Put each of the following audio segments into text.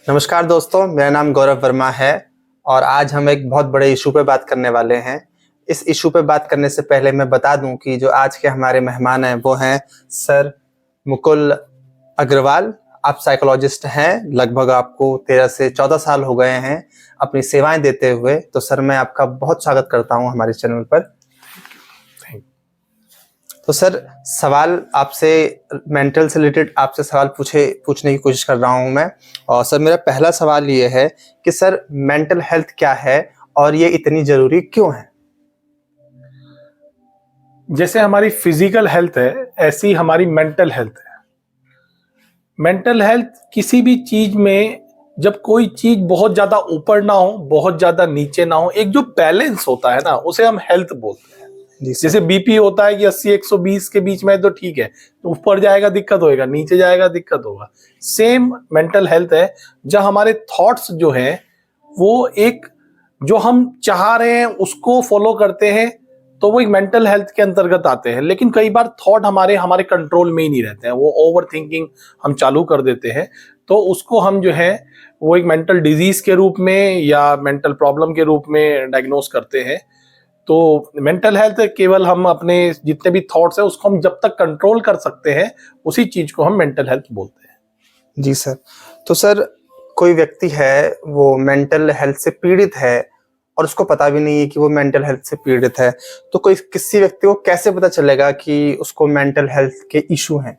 नमस्कार दोस्तों, मेरा नाम गौरव वर्मा है और आज हम एक बहुत बड़े इशू पे बात करने वाले हैं। इस इशू पे बात करने से पहले मैं बता दूं कि जो आज के हमारे मेहमान हैं वो हैं सर मुकुल अग्रवाल। आप साइकोलॉजिस्ट हैं, लगभग आपको 13 से 14 साल हो गए हैं अपनी सेवाएं देते हुए। तो सर मैं आपका बहुत स्वागत करता हूं हमारे चैनल पर। तो सर सवाल आपसे मेंटल से रिलेटेड आपसे सवाल पूछने की कोशिश कर रहा हूं मैं। और सर मेरा पहला सवाल ये है कि सर मेंटल हेल्थ क्या है और ये इतनी जरूरी क्यों है? जैसे हमारी फिजिकल हेल्थ है, ऐसी हमारी मेंटल हेल्थ है। मेंटल हेल्थ किसी भी चीज में, जब कोई चीज बहुत ज्यादा ऊपर ना हो, बहुत ज्यादा नीचे ना हो, एक जो बैलेंस होता है ना, उसे हम हेल्थ बोलते हैं। जैसे बीपी होता है कि 80-120 के बीच में तो ठीक है, तो ऊपर जाएगा दिक्कत होएगा, नीचे जाएगा दिक्कत होगा। सेम मेंटल हेल्थ है, जहां हमारे थॉट्स जो है वो एक, जो हम चाह रहे हैं उसको फॉलो करते हैं, तो वो एक मेंटल हेल्थ के अंतर्गत आते हैं। लेकिन कई बार थॉट हमारे हमारे कंट्रोल में ही नहीं रहते हैं, वो ओवर थिंकिंग हम चालू कर देते हैं, तो उसको हम जो है वो एक मेंटल डिजीज के रूप में या मेंटल प्रॉब्लम के रूप में डायग्नोस करते हैं। तो मेंटल हेल्थ केवल हम अपने जितने भी थॉट्स है उसको हम जब तक कंट्रोल कर सकते हैं, उसी चीज को हम मेंटल हेल्थ बोलते हैं। जी सर। तो सर कोई व्यक्ति है वो मेंटल हेल्थ से पीड़ित है और उसको पता भी नहीं है कि वो मेंटल हेल्थ से पीड़ित है, तो कोई किसी व्यक्ति को कैसे पता चलेगा कि उसको मेंटल हेल्थ के इशू हैं?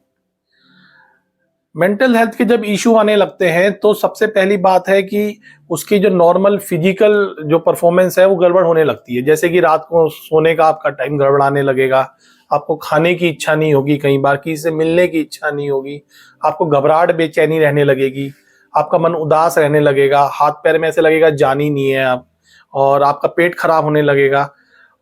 मेंटल हेल्थ के जब इशू आने लगते हैं तो सबसे पहली बात है कि उसकी जो नॉर्मल फिजिकल जो परफॉर्मेंस है वो गड़बड़ होने लगती है। जैसे कि रात को सोने का आपका टाइम गड़बड़ाने लगेगा, आपको खाने की इच्छा नहीं होगी, कई बार किसी से मिलने की इच्छा नहीं होगी, आपको घबराहट बेचैनी रहने लगेगी, आपका मन उदास रहने लगेगा, हाथ पैर में ऐसे लगेगा जान ही नहीं है आप, और आपका पेट खराब होने लगेगा।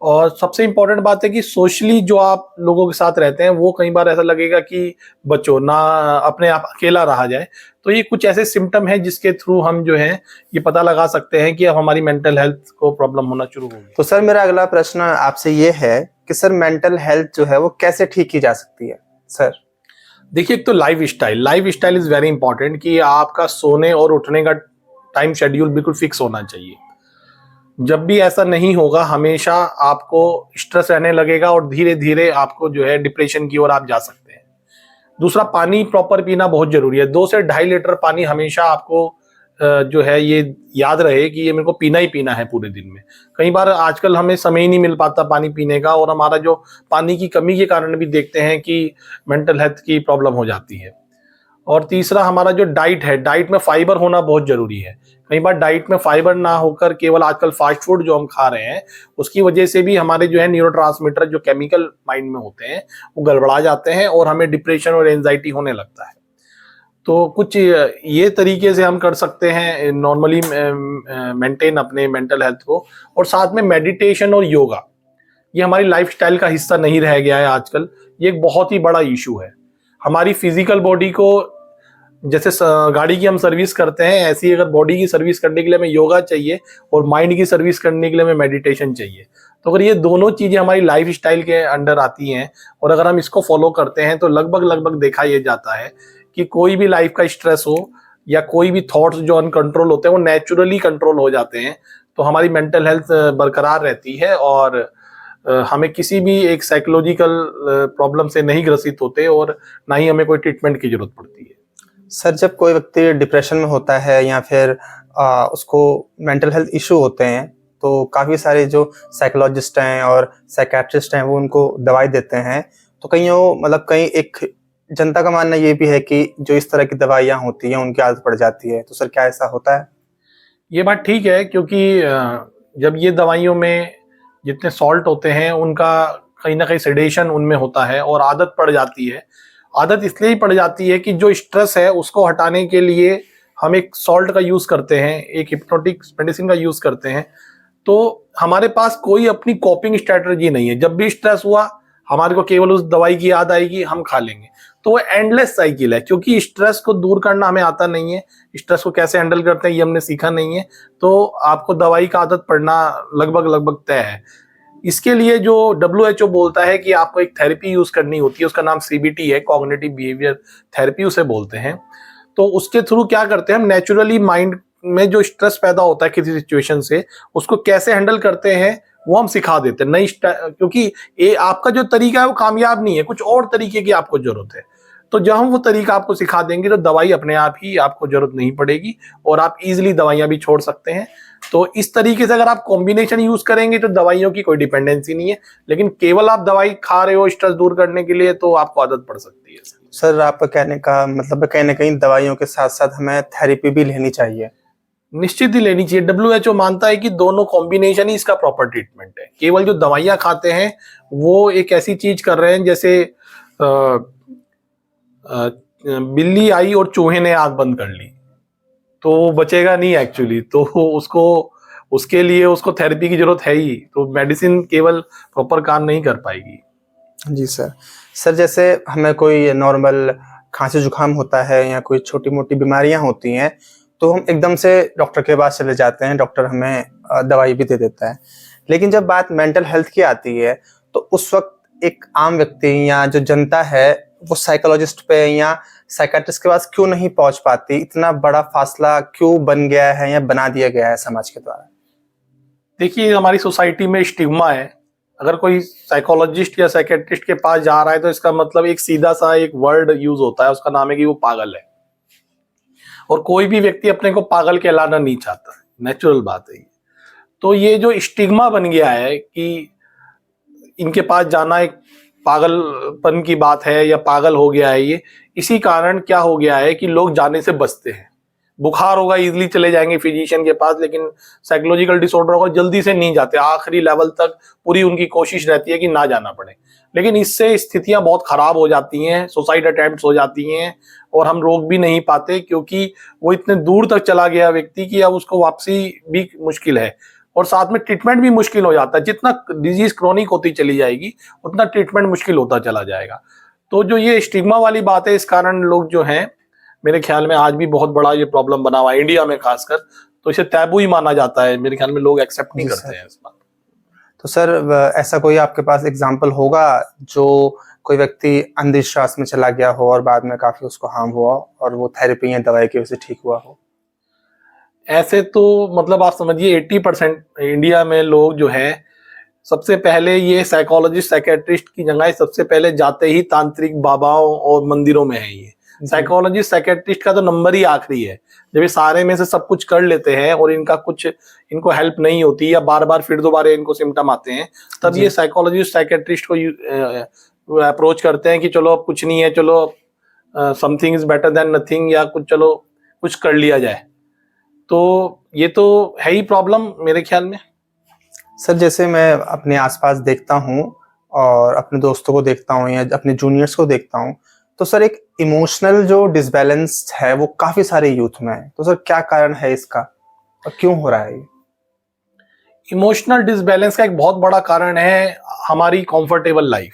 और सबसे इंपॉर्टेंट बात है कि सोशली जो आप लोगों के साथ रहते हैं वो कई बार ऐसा लगेगा कि बच्चों ना, अपने आप अकेला रहा जाए। तो ये कुछ ऐसे सिम्टम हैं जिसके थ्रू हम जो है ये पता लगा सकते हैं कि अब हमारी मेंटल हेल्थ को प्रॉब्लम होना शुरू हो गई। तो सर मेरा अगला प्रश्न आपसे ये है कि सर मेंटल हेल्थ जो है वो कैसे ठीक की जा सकती है सर? देखिए, एक तो life style is very important, कि आपका सोने और उठने का टाइम शेड्यूल बिल्कुल फिक्स होना चाहिए। जब भी ऐसा नहीं होगा, हमेशा आपको स्ट्रेस रहने लगेगा और धीरे धीरे आपको जो है डिप्रेशन की ओर आप जा सकते हैं। दूसरा, पानी प्रॉपर पीना बहुत जरूरी है। 2 से 2.5 लीटर पानी हमेशा आपको जो है ये याद रहे कि ये मेरे को पीना ही पीना है पूरे दिन में। कई बार आजकल हमें समय ही नहीं मिल पाता पानी पीने का, और हमारा जो पानी की कमी के कारण भी देखते हैं कि मेंटल हेल्थ की प्रॉब्लम हो जाती है। और तीसरा, हमारा जो डाइट है, डाइट में फाइबर होना बहुत जरूरी है। कई बार डाइट में फाइबर ना होकर केवल आजकल फास्ट फूड जो हम खा रहे हैं, उसकी वजह से भी हमारे जो है न्यूरोट्रांसमीटर जो केमिकल माइंड में होते हैं वो गड़बड़ा जाते हैं और हमें डिप्रेशन और एंजाइटी होने लगता है। तो कुछ ये तरीके से हम कर सकते हैं नॉर्मली मेंटेन अपने मेंटल हेल्थ को। और साथ में मेडिटेशन और योगा, ये हमारी लाइफस्टाइल का हिस्सा नहीं रह गया है आजकल। ये एक बहुत ही बड़ा इशू है। हमारी फिजिकल बॉडी को, जैसे गाड़ी की हम सर्विस करते हैं, ऐसी अगर बॉडी की सर्विस करने के लिए हमें योगा चाहिए और माइंड की सर्विस करने के लिए हमें मेडिटेशन चाहिए। तो अगर ये दोनों चीजें हमारी लाइफ स्टाइल के अंडर आती हैं और अगर हम इसको फॉलो करते हैं, तो लगभग लगभग देखा यह जाता है कि कोई भी लाइफ का स्ट्रेस हो या कोई भी थॉट्स जो अनकंट्रोल होते हैं वो नेचुरली कंट्रोल हो जाते हैं। तो हमारी मेंटल हेल्थ बरकरार रहती है और हमें किसी भी एक साइकोलॉजिकल प्रॉब्लम से नहीं ग्रसित होते और ना ही हमें कोई ट्रीटमेंट की जरूरत पड़ती है। सर जब कोई व्यक्ति डिप्रेशन में होता है या फिर उसको मेंटल हेल्थ इशू होते हैं, तो काफ़ी सारे जो साइकोलॉजिस्ट हैं और साइकेट्रिस्ट हैं वो उनको दवाई देते हैं। तो कहीं एक जनता का मानना ये भी है कि जो इस तरह की दवाइयाँ होती हैं उनकी आदत पड़ जाती है। तो सर क्या ऐसा होता है? ये बात ठीक है, क्योंकि जब ये दवाइयों में जितने सॉल्ट होते हैं उनका कहीं ना कहीं सेडेशन उनमें होता है और आदत पड़ जाती है। आदत इसलिए ही पड़ जाती है कि जो स्ट्रेस है उसको हटाने के लिए हम एक सॉल्ट का यूज करते हैं, एक हिप्नोटिक मेडिसिन का यूज करते हैं। तो हमारे पास कोई अपनी कॉपिंग स्ट्रेटजी नहीं है। जब भी स्ट्रेस हुआ, हमारे को केवल उस दवाई की याद आएगी, हम खा लेंगे। तो वो एंडलेस साइकिल है, क्योंकि स्ट्रेस को दूर करना हमें आता नहीं है, स्ट्रेस को कैसे हैंडल करते हैं ये हमने सीखा नहीं है। तो आपको दवाई का आदत पड़ना लगभग लगभग तय है। इसके लिए जो WHO बोलता है कि आपको एक थेरेपी यूज करनी होती है, उसका नाम CBT है, कॉग्निटिव बिहेवियर थेरेपी उसे बोलते हैं। तो उसके थ्रू क्या करते हैं हम, नेचुरली माइंड में जो स्ट्रेस पैदा होता है किसी सिचुएशन से, उसको कैसे हैंडल करते हैं वो हम सिखा देते हैं। क्योंकि ये आपका जो तरीका है वो कामयाब नहीं है, कुछ और तरीके की आपको जरूरत है। तो जब हम वो तरीका आपको सिखा देंगे तो दवाई अपने आप ही आपको जरूरत नहीं पड़ेगी और आप इजीली दवाइयां भी छोड़ सकते हैं। तो इस तरीके से अगर आप कॉम्बिनेशन यूज करेंगे तो दवाइयों की कोई डिपेंडेंसी नहीं है, लेकिन केवल आप दवाई खा रहे हो स्ट्रेस दूर करने के लिए तो आपको आदत पड़ सकती है। सर आपका कहने का मतलब है कहीं ना कहीं दवाइयों के साथ साथ हमें थेरेपी भी लेनी चाहिए। निश्चित ही लेनी चाहिए। WHO मानता है कि दोनों कॉम्बिनेशन ही इसका प्रॉपर ट्रीटमेंट है। केवल जो दवाइयां खाते हैं वो एक ऐसी चीज कर रहे हैं जैसे बिल्ली आई और चूहे ने आंख बंद कर ली तो वो बचेगा नहीं एक्चुअली, तो उसके लिए उसको थेरेपी की जरूरत है ही, तो मेडिसिन केवल प्रॉपर काम नहीं कर पाएगी। जी सर जैसे हमें कोई नॉर्मल खांसी जुकाम होता है या कोई छोटी मोटी बीमारियां होती हैं तो हम एकदम से डॉक्टर के पास चले जाते हैं, डॉक्टर हमें दवाई भी दे देता है। लेकिन जब बात मेंटल हेल्थ की आती है तो उस वक्त एक आम व्यक्ति या जो जनता है वो साइकोलॉजिस्ट पे या साइकेट्रिस्ट के पास क्यों नहीं पहुंच पाती? इतना बड़ा फासला क्यों बन गया है या बना दिया गया है समाज के द्वारा? देखिए, हमारी सोसाइटी में स्टिग्मा है। अगर कोई साइकोलॉजिस्ट या साइकेट्रिस्ट के पास जा रहा है तो इसका मतलब एक सीधा सा एक वर्ड यूज होता है, उसका नाम है कि वो पागल है। और कोई भी व्यक्ति अपने को पागल कहलाना नहीं चाहता, नेचुरल बात है। तो ये जो स्टिग्मा बन गया है कि इनके पास जाना एक पागलपन की बात है या पागल हो गया है, ये इसी कारण क्या हो गया है कि लोग जाने से बचते हैं। बुखार होगा इजीली चले जाएंगे फिजिशियन के पास, लेकिन साइकोलॉजिकल डिसऑर्डर होगा जल्दी से नहीं जाते, आखिरी लेवल तक पूरी उनकी कोशिश रहती है कि ना जाना पड़े। लेकिन इससे स्थितियां बहुत खराब हो जाती हैं, सुसाइड अटेम्प्ट्स हो जाती हैं और हम रोक भी नहीं पाते क्योंकि वो इतने दूर तक चला गया व्यक्ति कि अब उसको वापसी भी मुश्किल है और साथ में ट्रीटमेंट भी मुश्किल हो जाता है। जितना डिजीज क्रोनिक होती चली जाएगी उतना ट्रीटमेंट मुश्किल होता चला जाएगा। तो जो ये स्टिग्मा वाली बात है, इस कारण लोग जो हैं, मेरे ख्याल में आज भी बहुत बड़ा ये प्रॉब्लम बना हुआ है इंडिया में खासकर, तो इसे टैबू ही माना जाता है। मेरे ख्याल में लोग एक्सेप्ट नहीं करते हैं इस बात। तो सर ऐसा कोई आपके पास एग्जांपल होगा जो कोई व्यक्ति अंधविश्वास में चला गया हो और बाद में काफी उसको हार्म हुआ और वो थेरेपी या दवाई की वजह से ठीक हुआ हो? ऐसे तो मतलब आप समझिए 80% इंडिया में लोग जो है, सबसे पहले ये साइकोलॉजिस्ट साइकेट्रिस्ट की जगह सबसे पहले जाते ही तांत्रिक बाबाओं और मंदिरों में है। ये साइकोलॉजिस्ट साइकेट्रिस्ट का तो नंबर ही आखिरी है। जब ये सारे में से सब कुछ कर लेते हैं और इनको हेल्प नहीं होती या बार बार फिर दोबारा इनको सिम्टम आते हैं, तब ये साइकोलॉजिस्ट साइकेट्रिस्ट को अप्रोच करते हैं कि चलो अब कुछ नहीं है, चलो something is better than nothing, या चलो कुछ कर लिया जाए। तो ये तो है ही प्रॉब्लम मेरे ख्याल में। सर जैसे मैं अपने आसपास देखता हूँ और अपने दोस्तों को देखता हूँ या अपने जूनियर्स को देखता हूँ, तो सर एक इमोशनल जो डिसबैलेंस है वो काफी सारे यूथ में है। तो सर क्या कारण है इसका और क्यों हो रहा है ये? इमोशनल डिसबैलेंस का एक बहुत बड़ा कारण है हमारी कंफर्टेबल लाइफ।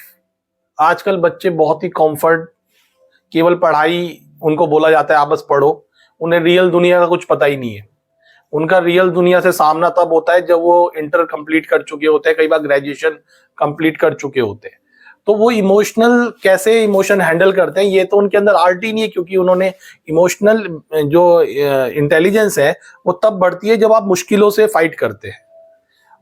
आजकल बच्चे बहुत ही कंफर्ट, केवल पढ़ाई उनको बोला जाता है आप बस पढ़ो, उन्हें रियल दुनिया का कुछ पता ही नहीं है। उनका रियल दुनिया से सामना तब होता है जब वो इंटर कंप्लीट कर चुके होते हैं, कई बार ग्रेजुएशन कंप्लीट कर चुके होते हैं। तो वो कैसे इमोशन हैंडल करते हैं ये तो उनके अंदर आर्ट ही नहीं है, क्योंकि उन्होंने इमोशनल जो इंटेलिजेंस है वो तब बढ़ती है जब आप मुश्किलों से फाइट करते हैं,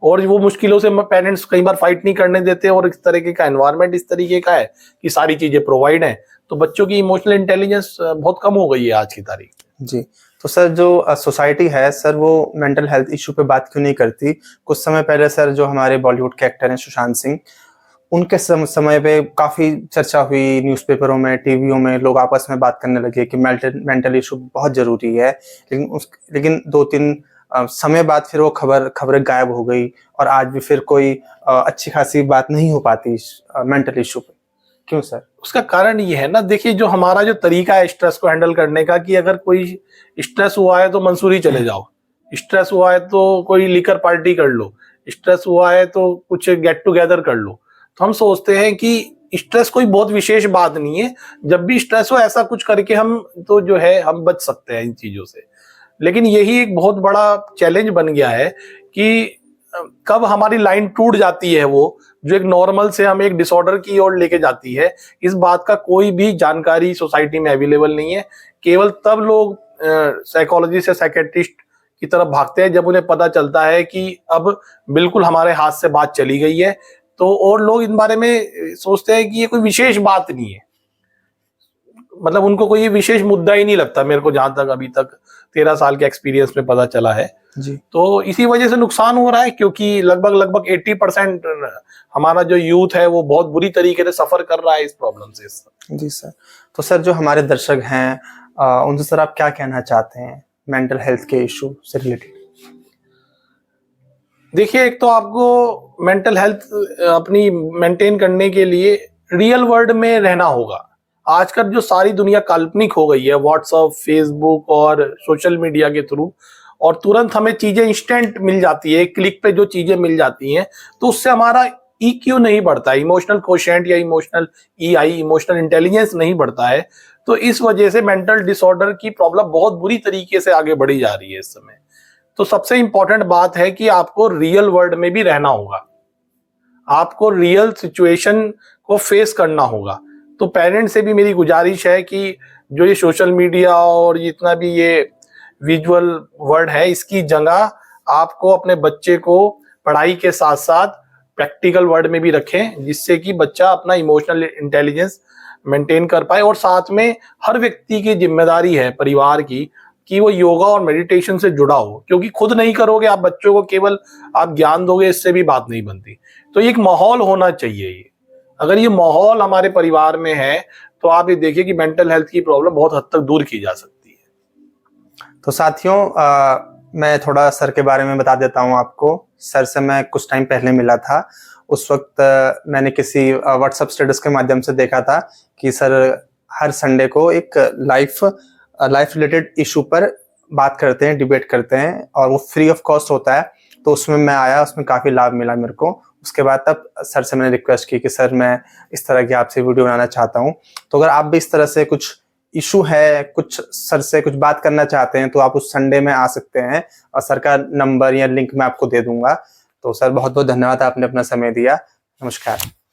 और वो मुश्किलों से पेरेंट्स कई बार फाइट नहीं करने देते और इस तरीके का एनवायरनमेंट इस तरीके का है कि सारी चीजें प्रोवाइड हैं, तो बच्चों की इमोशनल इंटेलिजेंस बहुत कम हो गई है आज की तारीख। जी, तो सर जो सोसाइटी है सर वो मेंटल हेल्थ इशू पे बात क्यों नहीं करती? कुछ समय पहले सर जो हमारे बॉलीवुड के एक्टर हैं सुशांत सिंह, उनके समय पे काफी चर्चा हुई न्यूज़पेपरों में, टीवियों में, लोग आपस में बात करने लगे कि मेंटल इशू बहुत जरूरी है। लेकिन 2-3 समय बाद फिर वो खबरें गायब हो गई और आज भी फिर कोई अच्छी खासी बात नहीं हो पाती मेंटल इशू पे। क्यों सर? उसका कारण ये है ना, देखिए जो हमारा जो तरीका है स्ट्रेस को हैंडल करने का, कि अगर कोई स्ट्रेस हुआ है तो मंसूरी चले जाओ, स्ट्रेस हुआ है तो कोई लिकर पार्टी कर लो, स्ट्रेस हुआ है तो कुछ गेट टुगेदर कर लो। तो हम सोचते हैं कि स्ट्रेस कोई बहुत विशेष बात नहीं है, जब भी स्ट्रेस हो ऐसा कुछ करके हम तो जो है हम बच सकते हैं इन चीजों से। लेकिन यही एक बहुत बड़ा चैलेंज बन गया है कि कब हमारी लाइन टूट जाती है, वो जो एक नॉर्मल से हम एक डिसऑर्डर की ओर लेके जाती है, इस बात का कोई भी जानकारी सोसाइटी में अवेलेबल नहीं है। केवल तब लोग साइकोलॉजी से साइकेट्रिस्ट की तरफ भागते हैं जब उन्हें पता चलता है कि अब बिल्कुल हमारे हाथ से बात चली गई है। तो और लोग इन बारे में सोचते हैं कि ये कोई विशेष बात नहीं है, मतलब उनको कोई विशेष मुद्दा ही नहीं लगता, मेरे को जहां तक अभी तक 13 साल के एक्सपीरियंस में पता चला है जी। तो इसी वजह से नुकसान हो रहा है, क्योंकि लगभग 80% हमारा जो यूथ है वो बहुत बुरी तरीके से सफर कर रहा है इस प्रॉब्लम से। जी सर। तो सर जो हमारे दर्शक हैं उनसे सर आप क्या कहना चाहते हैं मेंटल हेल्थ के इशू से रिलेटेड? देखिए, एक तो आपको मेंटल हेल्थ अपनी मेंटेन करने के लिए रियल वर्ल्ड में रहना होगा। आजकल जो सारी दुनिया काल्पनिक हो गई है व्हाट्सएप, फेसबुक और सोशल मीडिया के थ्रू, और तुरंत हमें चीजें इंस्टेंट मिल जाती है, क्लिक पे जो चीजें मिल जाती हैं, तो उससे हमारा EQ नहीं बढ़ता, इमोशनल कोशेंट या इमोशनल EI, इमोशनल इंटेलिजेंस नहीं बढ़ता है। तो इस वजह से मेंटल डिसऑर्डर की प्रॉब्लम बहुत बुरी तरीके से आगे बढ़ी जा रही है इस समय। तो सबसे इंपॉर्टेंट बात है कि आपको रियल वर्ल्ड में भी रहना होगा, आपको रियल सिचुएशन को फेस करना होगा। तो पेरेंट्स से भी मेरी गुजारिश है कि जो ये सोशल मीडिया और जितना भी ये विजुअल वर्ल्ड है, इसकी जगह आपको अपने बच्चे को पढ़ाई के साथ साथ प्रैक्टिकल वर्ल्ड में भी रखें, जिससे कि बच्चा अपना इमोशनल इंटेलिजेंस मेंटेन कर पाए। और साथ में हर व्यक्ति की जिम्मेदारी है परिवार की कि वो योगा और मेडिटेशन से जुड़ा हो, क्योंकि खुद नहीं करोगे, आप बच्चों को केवल आप ज्ञान दोगे, इससे भी बात नहीं बनती। तो एक माहौल होना चाहिए। ये अगर ये माहौल हमारे परिवार में है तो आप ये देखिए कि मेंटल हेल्थ की प्रॉब्लम बहुत हद तक दूर की जा सकती है। तो साथियों मैं थोड़ा सर के बारे में बता देता हूँ आपको। सर से मैं कुछ टाइम पहले मिला था। उस वक्त मैंने किसी व्हाट्सएप स्टेटस के माध्यम से देखा था कि सर हर संडे को एक लाइफ रिलेटेड इशू पर बात करते हैं, डिबेट करते हैं, और वो फ्री ऑफ कॉस्ट होता है। तो उसमें मैं आया, उसमें काफ़ी लाभ मिला मेरे को। उसके बाद तब सर से मैंने रिक्वेस्ट की कि सर मैं इस तरह की आपसे वीडियो बनाना चाहता हूँ। तो अगर आप भी इस तरह से कुछ इशू है, कुछ सर से कुछ बात करना चाहते हैं, तो आप उस संडे में आ सकते हैं, और सर का नंबर या लिंक मैं आपको दे दूंगा। तो सर बहुत बहुत धन्यवाद, आपने अपना समय दिया। नमस्कार।